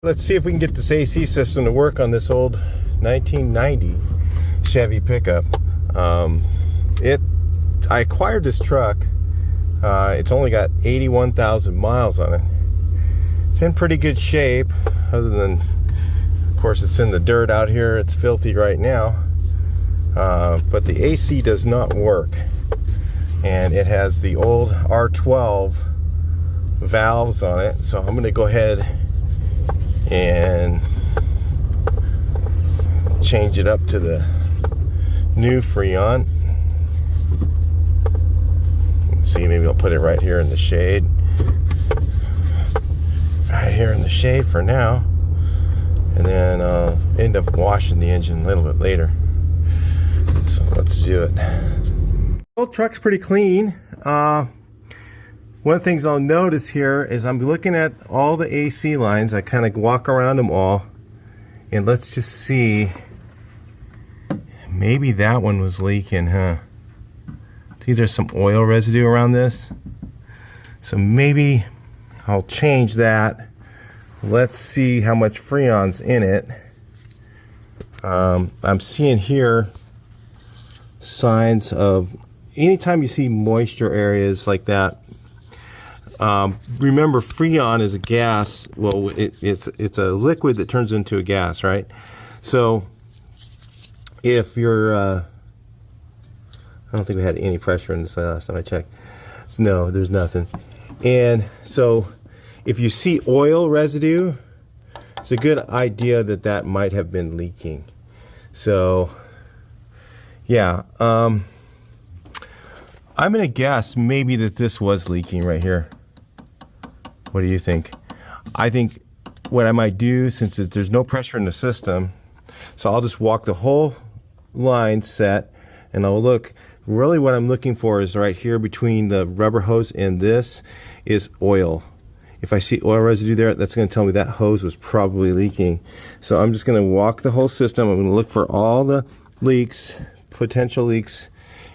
Let's see if we can get this AC system to work on this old 1990 Chevy Pickup. I acquired this truck. It's only got 81,000 miles on it. It's in pretty good shape, other than, of course, it's in the dirt out here. It's filthy right now. But the AC does not work. And it has the old R12 valves on it. So I'm going to go ahead and change it up to the new Freon. Let's see, maybe I'll put it right here in the shade. Right here in the shade for now. And then I'll end up washing the engine a little bit later. So let's do it. The old truck's pretty clean. One of the things I'll notice here is I'm looking at all the AC lines. I kind of walk around them all, and let's just see. Maybe that one was leaking, huh? See, there's some oil residue around this. So maybe I'll change that. Let's see how much Freon's in it. I'm seeing here signs of, anytime you see moisture areas like that, remember, Freon is a gas. Well, it's a liquid that turns into a gas, right? So if you're, I don't think we had any pressure in this last time I checked. So no, there's nothing. And so if you see oil residue, it's a good idea that that might have been leaking. So yeah, I'm gonna guess maybe that this was leaking right here. What do you think? I think what I might do, since there's no pressure in the system, so I'll just walk the whole line set, and I'll look. Really what I'm looking for is right here between the rubber hose and this is oil. If I see oil residue there, that's going to tell me that hose was probably leaking. So I'm just going to walk the whole system. I'm going to look for all the leaks, potential leaks,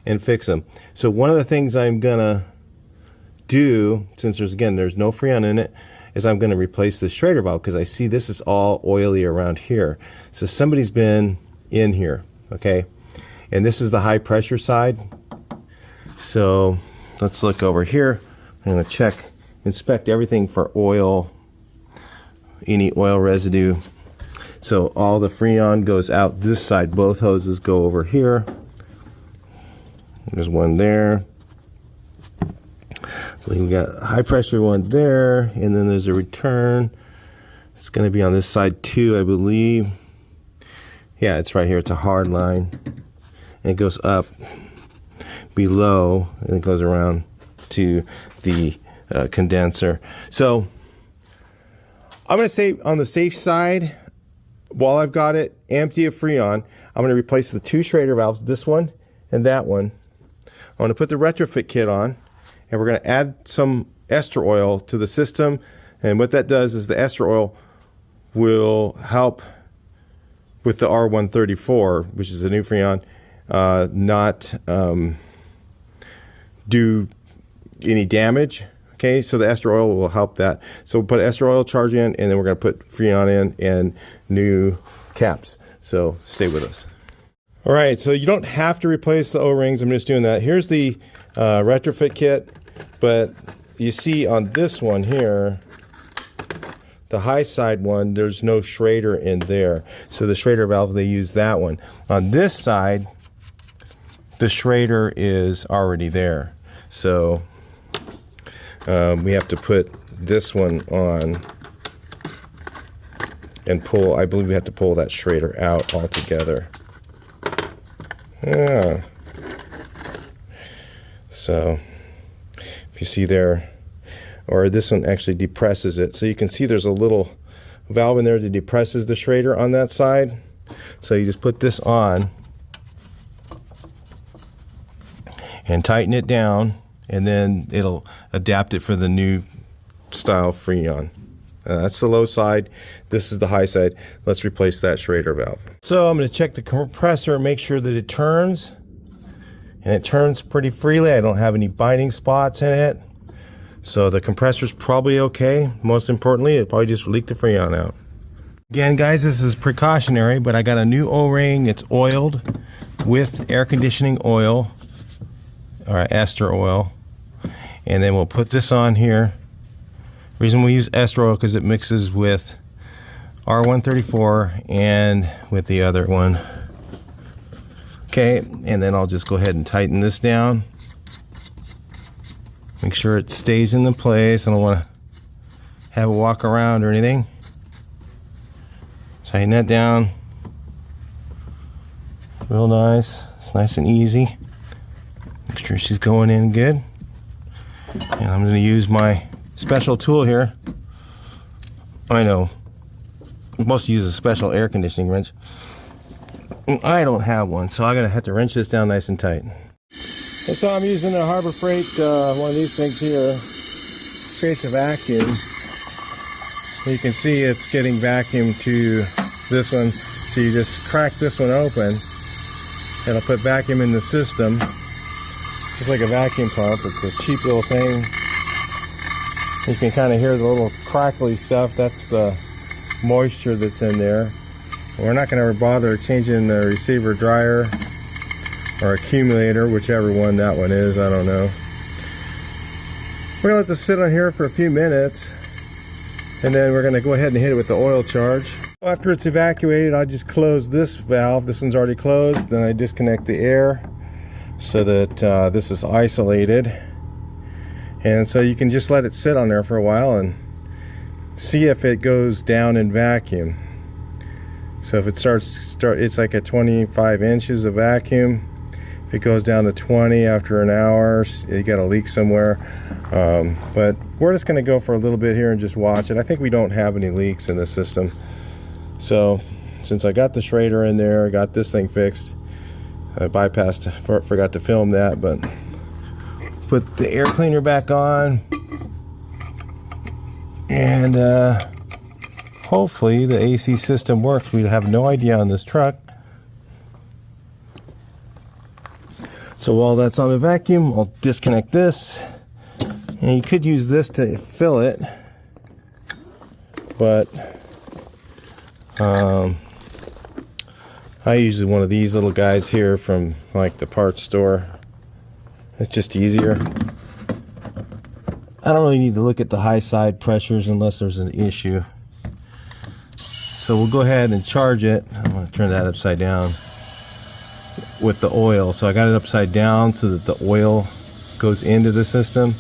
and fix them. So one of the things I'm going to do, since there's no Freon in it, is I'm going to replace the Schrader valve, because I see this is all oily around here. So somebody's been in here, okay? And this is the high pressure side. So let's look over here. I'm going to inspect everything for oil, any oil residue. So all the Freon goes out this side. Both hoses go over here. There's one there. So we got a high pressure one there, and then there's a return. It's going to be on this side too, I believe. Yeah, it's right here. It's a hard line. And it goes up below, and it goes around to the condenser. So I'm going to say, on the safe side, while I've got it empty of Freon, I'm going to replace the two Schrader valves, this one and that one. I'm going to put the retrofit kit on, and we're going to add some ester oil to the system. And what that does is the ester oil will help with the R134, which is the new Freon, not do any damage. Okay, so the ester oil will help that. So we'll put ester oil charge in, and then we're going to put Freon in and new caps. So stay with us. All right, so you don't have to replace the O-rings. I'm just doing that. Here's the retrofit kit, but you see on this one here, the high side one, there's no Schrader in there. So the Schrader valve, they use that one. On this side, the Schrader is already there. So we have to put this one on and pull. I believe we have to pull that Schrader out altogether. Yeah. So if you see there, or this one actually depresses it. So you can see there's a little valve in there that depresses the Schrader on that side. So you just put this on and tighten it down, and then it'll adapt it for the new style Freon. That's the low side. This is the high side. Let's replace that Schrader valve. So I'm going to check the compressor, make sure that it turns. And it turns pretty freely. I don't have any binding spots in it. So the compressor's probably okay. Most importantly, it probably just leaked the Freon out. Again, guys, this is precautionary, but I got a new O-ring. It's oiled with air conditioning oil or ester oil. And then we'll put this on here. Reason we use ester oil because it mixes with R134 and with the other one. Okay, and then I'll just go ahead and tighten this down. Make sure it stays in the place. I don't want to have it walk around or anything. Tighten that down. Real nice. It's nice and easy. Make sure she's going in good. And I'm going to use my special tool here. I know. I'm supposed to use a special air conditioning wrench. I don't have one, so I'm going to have to wrench this down nice and tight. So I'm using a Harbor Freight, one of these things here. Creates a vacuum. You can see it's getting vacuum to this one. So you just crack this one open. It'll put vacuum in the system. It's like a vacuum pump. It's a cheap little thing. You can kind of hear the little crackly stuff. That's the moisture that's in there. We're not going to ever bother changing the receiver dryer or accumulator, whichever one that one is. I don't know. We're going to let this sit on here for a few minutes, and then we're going to go ahead and hit it with the oil charge. After it's evacuated, I just close this valve. This one's already closed. Then I disconnect the air so that this is isolated. And so you can just let it sit on there for a while and see if it goes down in vacuum. So if it starts, it's like at 25 inches of vacuum. If it goes down to 20 after an hour, you got a leak somewhere. But we're just going to go for a little bit here and just watch it. I think we don't have any leaks in the system. So since I got the Schrader in there, I got this thing fixed. I bypassed, forgot to film that, but put the air cleaner back on. And hopefully the AC system works. We have no idea on this truck. So while that's on a vacuum, I'll disconnect this. And you could use this to fill it, but I use one of these little guys here from like the parts store. It's just easier. I don't really need to look at the high side pressures unless there's an issue. So we'll go ahead and charge it. I'm going to turn that upside down with the oil. So I got it upside down so that the oil goes into the system.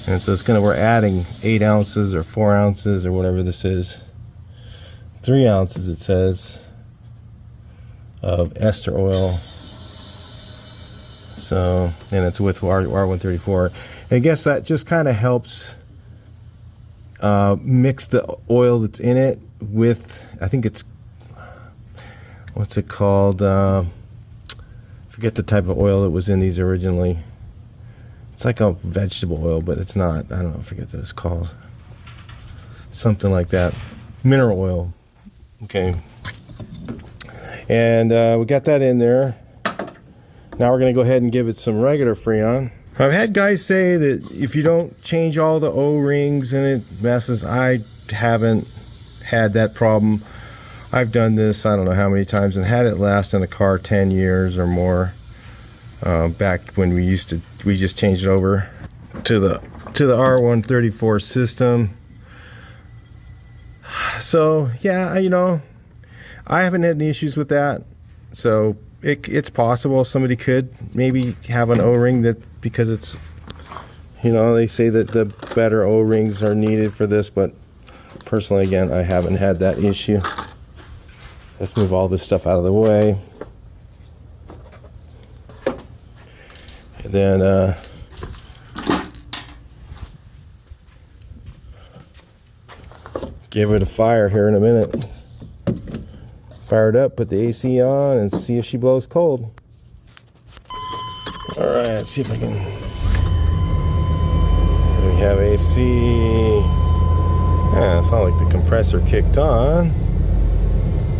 And so we're adding 8 ounces or 4 ounces or whatever this is. 3 ounces it says of ester oil. So, and it's with R134. I guess that just kind of helps mix the oil that's in it with, I think it's, what's it called? Forget the type of oil that was in these originally. It's like a vegetable oil, but it's not. I don't know, I forget what it's called. Something like that. Mineral oil. Okay. And we got that in there. Now we're going to go ahead and give it some regular Freon. I've had guys say that if you don't change all the O-rings and it messes, I haven't had that problem. I've done this, I don't know how many times, and had it last in a car 10 years or more. Back when we just changed it over to the R134 system. So yeah, you know, I haven't had any issues with that. So it's possible somebody could maybe have an O-ring that, because it's, you know, they say that the better O-rings are needed for this, but personally, again, I haven't had that issue. Let's move all this stuff out of the way. And then give it a fire here in a minute. Fire it up, put the AC on, and see if she blows cold. Alright, let's see if I can. We have AC. Yeah, it's not like the compressor kicked on.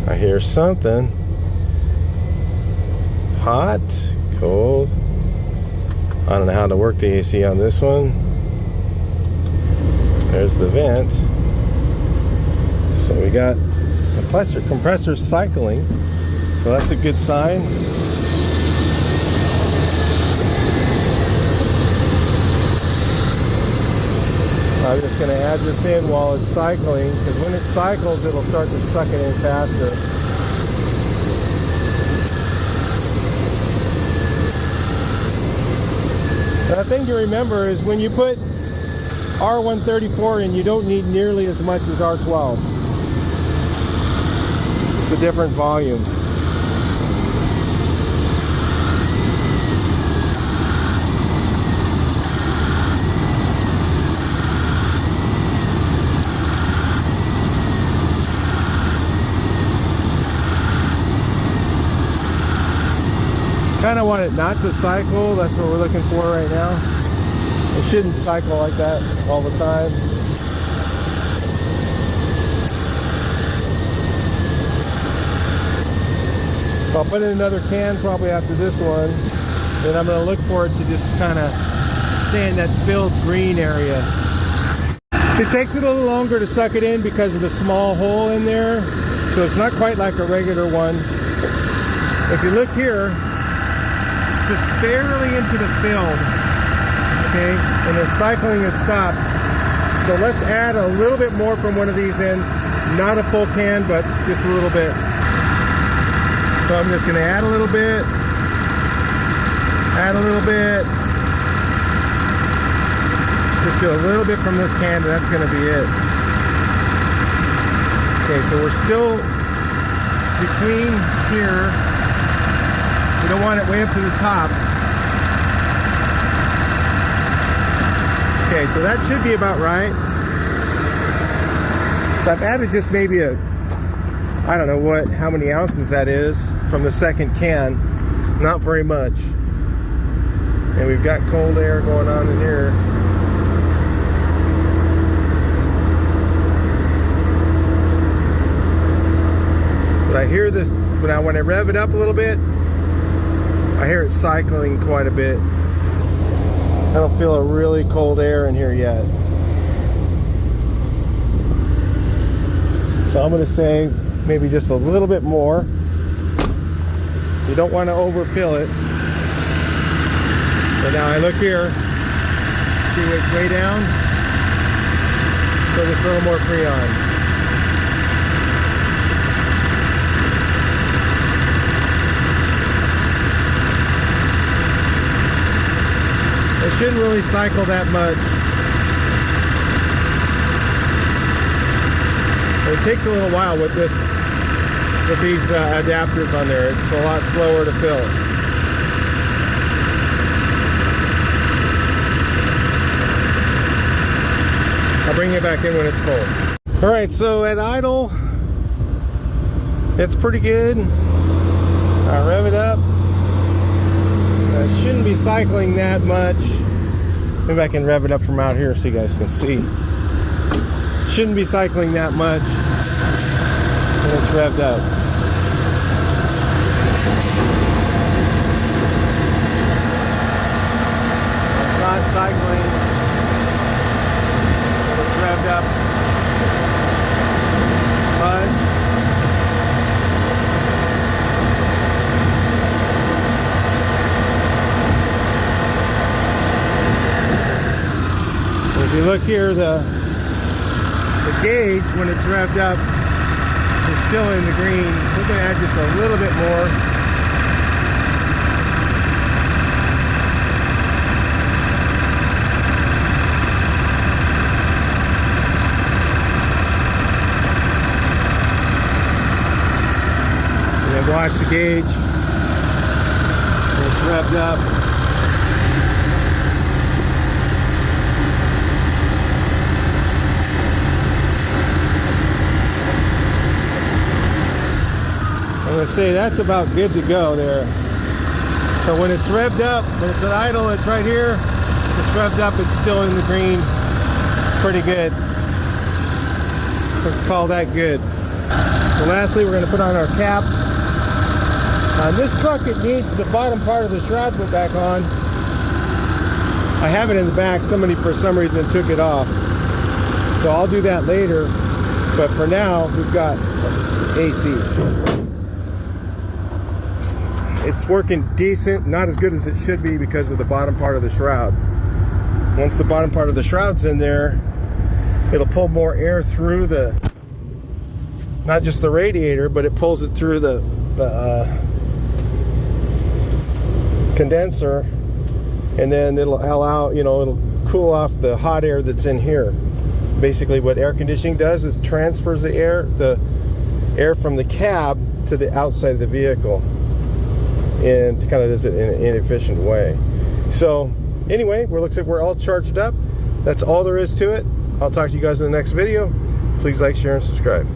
I hear something. Hot, cold. I don't know how to work the AC on this one. There's the vent. So we got The compressor's cycling, so that's a good sign. I'm just going to add this in while it's cycling, because when it cycles, it'll start to suck it in faster. The thing to remember is when you put R134 in, you don't need nearly as much as R12. It's a different volume. Kind of want it not to cycle. That's what we're looking for right now. It shouldn't cycle like that all the time. I'll put in another can probably after this one. Then I'm going to look for it to just kind of stay in that filled green area. It takes it a little longer to suck it in because of the small hole in there. So it's not quite like a regular one. If you look here, just barely into the filled, okay, and the cycling is stopped. So let's add a little bit more from one of these in, not a full can, but just a little bit. So I'm just going to add a little bit, just do a little bit from this can, and that's going to be it. Okay, so we're still between here. You don't want it way up to the top. Okay, so that should be about right. So I've added just maybe I don't know how many ounces that is from the second can. Not very much. And we've got cold air going on in here. But I hear this, when I rev it up a little bit, I hear it cycling quite a bit. I don't feel a really cold air in here yet. So I'm going to say maybe just a little bit more. You don't want to overfill it. But now I look here, see where it's way down. So just a little more Freon. It shouldn't really cycle that much. It takes a little while with these adapters on there. It's a lot slower to fill. I'll bring it back in when it's full. All right, so at idle, it's pretty good. I rev it up. Shouldn't be cycling that much. Maybe I can rev it up from out here so you guys can see. Shouldn't be cycling that much when it's revved up. It's not cycling when it's revved up much. If you look here, the gauge, when it's revved up, is still in the green. We're going to add just a little bit more. And then watch the gauge when it's revved up. I'm going to say that's about good to go there. So when it's revved up, when it's at idle, it's right here. It's revved up, it's still in the green. Pretty good. We'll call that good. So lastly, we're going to put on our cap. On this truck, it needs the bottom part of the shroud put back on. I have it in the back. Somebody, for some reason, took it off. So I'll do that later. But for now, we've got AC. It's working decent, not as good as it should be because of the bottom part of the shroud. Once the bottom part of the shroud's in there, it'll pull more air through not just the radiator, but it pulls it through the condenser, and then it'll allow, it'll cool off the hot air that's in here. Basically what air conditioning does is transfers the air from the cab to the outside of the vehicle, and kind of does it in an inefficient way. So anyway, looks like we're all charged up. That's all there is to it. I'll talk to you guys in the next video. Please like, share, and subscribe.